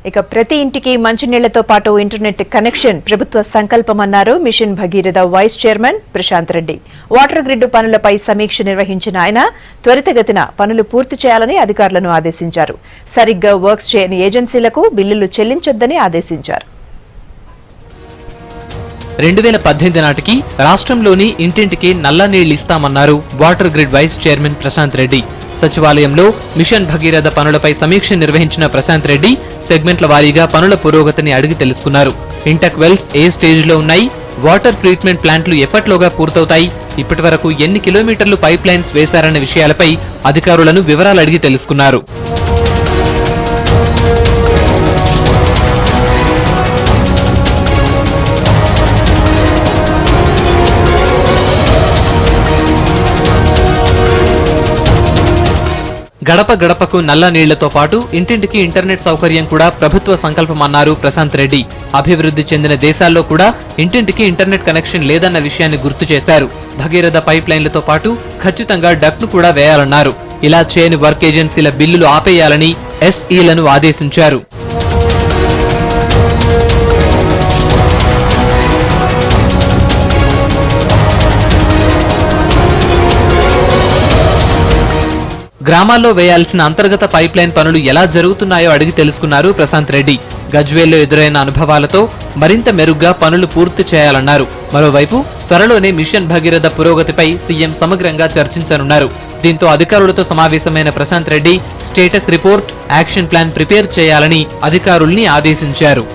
ఇక ప్రతి ఇంటికి మంచినీళ్లతో పాటు ఇంటర్నెట్ కనెక్షన్ ప్రభుత్వ సంకల్పమన్నారు mission Bhagiratha vice chairman Prashanth Reddy. Water grid పనులపై సమీక్ష నిర్వహించిన ఆయన త్వరితగతిన పనులు పూర్తి చేయాలని అధికారులను ఆదేశించారు. సరిగ్గా వర్క్స్ చేయని ఏజెన్సీలకు బిల్లులు చెల్లించొద్దని ఆదేశించారు. 2018 నాటికి రాష్ట్రంలోని ఇంటింటికి నల్ల నీళ్లు ఇస్తామన్నారు water grid vice chairman Prashanth Reddy. సచివాలయంలో మిషన్ భగీరథ పనులపై సమీక్ష నిర్వహించిన ప్రశాంత్ రెడ్డి సెగ్మెంట్ల వారీగా పనుల పురోగతిని అడిగి తెలుసుకున్నారు. ఇంటక్ వెల్స్ ఏ స్టేజ్లో ఉన్నాయి, వాటర్ ట్రీట్మెంట్ ప్లాంట్లు ఎప్పటిలోగా పూర్తవుతాయి, ఇప్పటి వరకు ఎన్ని కిలోమీటర్లు పైప్ లైన్స్ వేశారన్న విషయాలపై అధికారులను వివరాలు అడిగి తెలుసుకున్నారు. గడప గడపకు నల్ల నీళ్లతో పాటు ఇంటింటికి ఇంటర్నెట్ సౌకర్యం కూడా ప్రభుత్వ సంకల్పమన్నారు ప్రశాంత్ రెడ్డి. అభివృద్ధి చెందిన దేశాల్లో కూడా ఇంటింటికి ఇంటర్నెట్ కనెక్షన్ లేదన్న విషయాన్ని గుర్తు చేశారు. భగీరథ పైప్ లైన్లతో పాటు ఖచ్చితంగా డక్ను కూడా వేయాలన్నారు. ఇలా చేయని వర్క్ ఏజెన్సీల బిల్లులు ఆపేయాలని ఎస్ఈలను ఆదేశించారు. గ్రామాల్లో వేయాల్సిన అంతర్గత పైప్ లైన్ పనులు ఎలా జరుగుతున్నాయో అడిగి తెలుసుకున్నారు ప్రశాంత్ రెడ్డి. గజ్వేల్లో ఎదురైన అనుభవాలతో మరింత మెరుగ్గా పనులు పూర్తి చేయాలన్నారు. మరోవైపు త్వరలోనే మిషన్ భగీరథ పురోగతిపై సీఎం సమగ్రంగా చర్చించనున్నారు. దీంతో అధికారులతో సమావేశమైన Prashanth Reddy status report, action plan prepare చేయాలని అధికారుల్ని ఆదేశించారు.